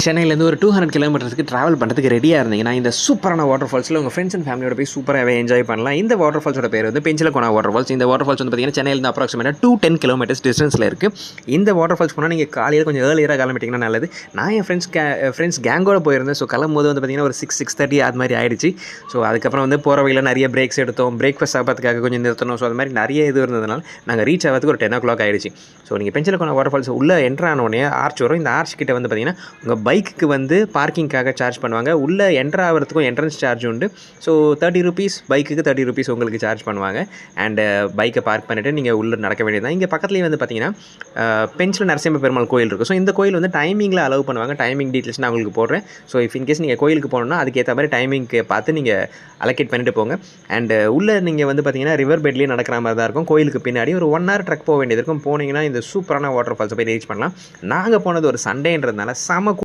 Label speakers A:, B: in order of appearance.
A: சென்னையிலேருந்து ஒரு 200 கிலோமீட்டர்ஸ்க்கு ட்ராவல் பண்ணுறதுக்கு ரெடியாக இருந்தீங்கன்னா இந்த சூப்பரான வாட்டர் ஃபால்ஸில் உங்கள் ஃப்ரெண்ட்ஸ் அண்ட் ஃபேமிலியோட போய் சூப்பராகவே என்ஜாய் பண்ணலாம். இந்த வாட்டர் ஃபால்ஸோட பேர் வந்து பெஞ்சிலக்கோனா வாட்டர் ஃபால்ஸ். இந்த வாட்டர் ஃபால்ஸ் வந்து பார்த்தீங்கன்னா சென்னையிலேருந்து அப்ராக்சிமேட்டாக 210 கிலோமீட்டர்ஸ் டிஸ்டன்ஸில் இருக்குது. இந்த வாட்டர் ஃபால்ஸ் போனால் நீங்கள் காலையில் கொஞ்சம் ஏர்லியராக கிளம்பிட்டிங்கன்னா நல்லது. நான் என் ஃப்ரெண்ட்ஸ் கேங்கோட போயிருந்தேன். ஸோ கிளம்பும்போது வந்து பார்த்தீங்கன்னா ஒரு 6:30 அது மாதிரி ஆயிடுச்சு. ஸோ அதுக்கப்புறம் வந்து போகிற வழியில் நிறைய பிரேக்ஸ் எடுத்தோம். பிரேக்ஃபாஸ்ட் சாப்பிட்றதுக்காக கொஞ்சம் நிறுத்தணும். ஸோ அது மாதிரி நிறைய இது இருந்ததுனால நாங்கள் ரீச் ஆகிறதுக்கு ஒரு 10 o'clock ஆயிடுச்சு. ஸோ நீங்கள் பெஞ்சிலக்கோனா வாட்டர் ஃபால்ஸ் உள்ளே என்ட்ரு ஆனோடனே ஆர்ச் வரும். இந்த ஆர்ச் கிட்ட வந்து பார்த்தீங்கன்னா உங்கள் பைக்குக்கு வந்து பார்க்கிங்காக சார்ஜ் பண்ணுவாங்க. உள்ளே என்ட்ரு ஆகிறதுக்கும் என்ட்ரன்ஸ் சார்ஜ் உண்டு. ஸோ 30 rupees பைக்குக்கு 30 rupees உங்களுக்கு சார்ஜ் பண்ணுவாங்க. அண்டு பைக்கை பார்க் பண்ணிவிட்டு நீங்கள் உள்ளே நடக்க வேண்டியது தான். இங்கே பக்கத்துலேயே வந்து பார்த்தீங்கன்னா பெஞ்சில் நரசிம்ம பெருமாள் கோயில் இருக்குது. ஸோ இந்த கோயில் வந்து டைமிங்கில் அலோவ் பண்ணுவாங்க. டைமிங் டீட்டெயில்ஸ் நான் உங்களுக்கு போடுறேன். ஸோ இன்கேஸ் நீங்கள் கோயிலுக்கு போகணுன்னா அதுக்கேற்ற மாதிரி டைமிங்க்கு பார்த்து நீங்கள் அலோகேட் பண்ணிட்டு போங்க. அண்டு உள்ளே நீங்கள் வந்து பார்த்தீங்கன்னா ரிவர் பெட்லேயே நடக்கிற மாதிரி தான் இருக்கும். கோயிலுக்கு பின்னாடி ஒரு 1 hour ட்ரக் போக வேண்டியது இருக்கும். போனீங்கன்னா இந்த சூப்பரான வாட்டர் ஃபால்ஸை போய் ரீச் பண்ணலாம். நாங்கள் போனது ஒரு சண்டேன்றதுனால செம